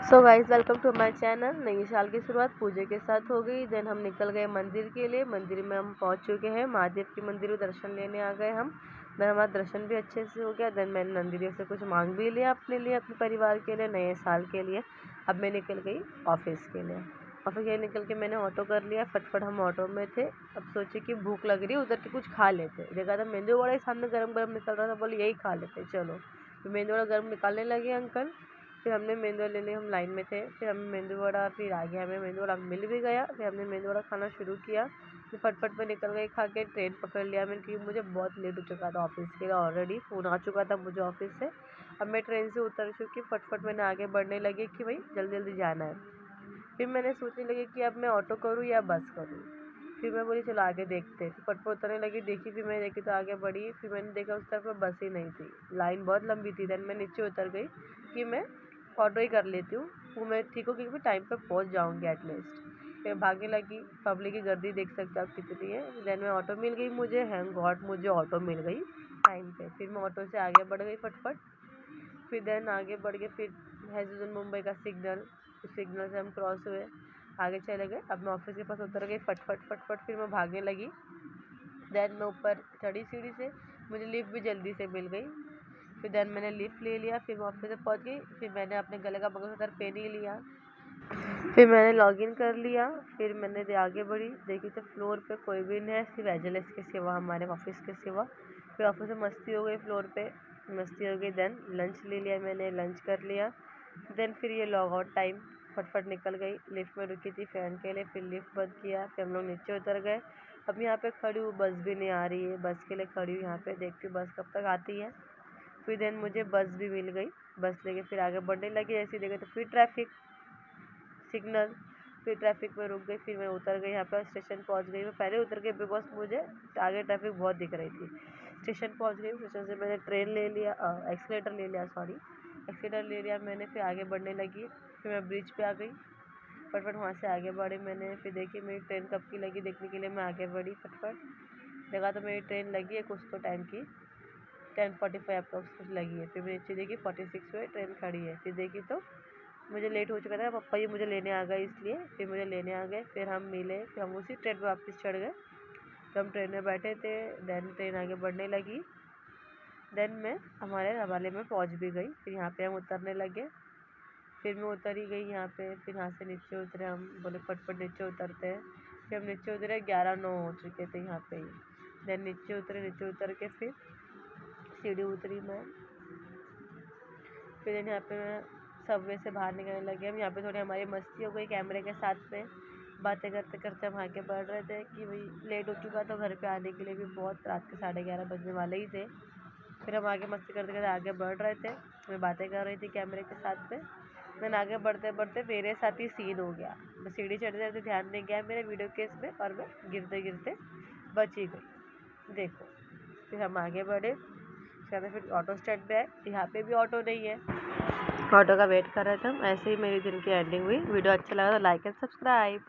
So guys welcome to my channel. नई साल की शुरुआत पूजा के साथ हो गई। देन हम निकल गए मंदिर के लिए। मंदिर में हम पहुंच चुके हैं। महादेव की मंदिर में दर्शन लेने आ गए हम। देन हमारा दर्शन भी अच्छे से हो गया। देन मैंने नंदीदेव से कुछ मांग भी लिया अपने लिए, अपने परिवार के लिए, नए साल के लिए। अब मैं निकल गई ऑफिस के लिए। ऑफिस के लिए निकल के मैंने ऑटो कर लिया। फटफट हम ऑटो में थे। अब सोचे कि भूख लग रही है, उधर के कुछ खा लेते। देखा था मेंदू वड़ा सामने गरम गरम निकल रहा था, बोले यही खा लेते चलो। तो मेंदू वड़ा गरम निकालने लगे अंकल। फिर हमने मेंदू वड़ा लेने हम लाइन में थे। फिर हमें मेंदू वड़ा फिर आगे हमें मेंदू वड़ा मिल भी गया। फिर हमने मेंदू वड़ा खाना शुरू किया। फिर फटफट में निकल गए खा के। ट्रेन पकड़ लिया मैंने, क्योंकि मुझे बहुत लेट हो चुका था ऑफिस के लिए। ऑलरेडी फ़ोन आ चुका था मुझे ऑफिस से। अब मैं ट्रेन से उतर चुकी। फटफट मैंने आगे बढ़ने लगी कि भाई जल्दी जल्दी जाना है। फिर मैंने सोचने लगी कि अब मैं ऑटो करूँ या बस करूँ। फिर मैं बोली चलो आगे देखते। फिर फटफट उतरने लगी, देखी। फिर मैं देखी तो आगे बढ़ी। फिर मैंने देखा उस तरफ बस ही नहीं थी, लाइन बहुत लंबी थी। देन मैं नीचे उतर गई कि मैं ऑटो ही कर लेती हूँ, वो मैं ठीक हो क्योंकि मैं टाइम पर पहुँच जाऊँगी एटलीस्ट। फिर भागने लगी। पब्लिक की गर्दी देख सकते हो आप कितनी है। देन में ऑटो मिल गई मुझे। हैंग गॉड मुझे ऑटो मिल गई टाइम पे। फिर मैं ऑटो से आगे बढ़ गई फटफट। फिर देन आगे बढ़ के फिर हैजन मुंबई का सिग्नल, उस सिग्नल से हम क्रॉस हुए, आगे चले गए। अब मैं ऑफिस के पास उतर गई फटफट फटफट। फिर मैं भागने लगी। देन मैं ऊपर चढ़ी सीढ़ी से, मुझे लिफ्ट भी जल्दी से मिल गई। फिर देन मैंने लिफ्ट ले लिया। फिर मैं ऑफिस में पहुंच गई। फिर मैंने अपने गले का मंगलसूत्र पहन ही लिया। फिर मैंने लॉगिन कर लिया। फिर मैंने आगे बढ़ी, देखी तो फ्लोर पे कोई भी नहीं है, सिर्फ एजलेस के सिवा, हमारे ऑफिस के सिवा। फिर ऑफिस में मस्ती हो गई, फ्लोर पे मस्ती हो गई। देन लंच ले लिया मैंने, लंच कर लिया। देन फिर ये लॉग आउट टाइम, फटफट निकल गई। लिफ्ट में रुकी थी फैन के लिए। फिर लिफ्ट बंद किया। फिर हम लोग नीचे उतर गए। अब यहाँ पे खड़ी हूँ, बस भी नहीं आ रही है। बस के लिए खड़ी हूँ यहाँ पे, देखती हूँ बस कब तक आती है। फिर देन मुझे बस भी मिल गई। बस लेके फिर आगे बढ़ने लगी। ऐसे ही देखे तो फिर ट्रैफिक सिग्नल। फिर ट्रैफिक में रुक गई। फिर मैं उतर गई, यहाँ पर स्टेशन पहुँच गई। मैं पहले उतर गई बिकॉज मुझे आगे ट्रैफिक बहुत दिख रही थी। स्टेशन पहुँच गई। स्टेशन से मैंने ट्रेन ले लिया, एक्सीलेटर ले लिया, सॉरी एक्सीलेटर ले लिया मैंने। फिर आगे बढ़ने लगी। फिर मैं ब्रिज पे आ गई। फटफट वहाँ से आगे बढ़ी मैंने। फिर देखी मेरी ट्रेन कब की लगी देखने के लिए मैं आगे बढ़ी। फटफट देखा तो मेरी ट्रेन लगी है कुछ तो टाइम की, 10:45 अप्रॉक्स कुछ लगी है। फिर मैं नीचे देखी 46 में ट्रेन खड़ी है। फिर देखी तो मुझे लेट हो चुका था, पापा जी मुझे लेने आ गए इसलिए। फिर मुझे लेने आ गए। फिर हम मिले। फिर हम उसी ट्रेन पर वापस चढ़ गए। तो हम ट्रेन में बैठे थे। देन ट्रेन आगे बढ़ने लगी। देन मैं हमारे हवाले में पहुंच भी गई। फिर यहाँ पे हम उतरने लगे। फिर मैं उतर ही गई यहाँ पे। फिर यहाँ से नीचे उतरे हम, बोले फटफट नीचे उतरते हैं। फिर हम नीचे उतरे, 11:09 हो चुके थे यहाँ पे ही। देन नीचे उतरे, नीचे उतर के फिर सीढ़ी उतरी मैं। फिर यहाँ पे मैं सबवे से बाहर निकलने लगे हम। यहाँ पे थोड़ी हमारी मस्ती हो गई कैमरे के साथ में। बातें करते करते हम आगे बढ़ रहे थे कि भाई लेट हो चुका तो घर पे आने के लिए भी बहुत रात के 11:30 बजने वाले ही थे। फिर हम आगे मस्ती करते करते आगे बढ़ रहे थे। मैं बातें कर रही थी कैमरे के साथ में। मैंने आगे बढ़ते बढ़ते मेरे साथ ही सीन हो गया। मैं सीढ़ी चढ़ते चढ़ते ध्यान नहीं गया मेरे वीडियो केस में, और मैं गिरते गिरते बच ही गई। देखो फिर हम आगे बढ़े। फिर ऑटो स्टैंड पे आए। यहाँ पे भी ऑटो नहीं है, ऑटो का वेट कर रहे थे हम। ऐसे ही मेरी दिन की एंडिंग हुई। वीडियो अच्छा लगा तो लाइक एंड सब्सक्राइब।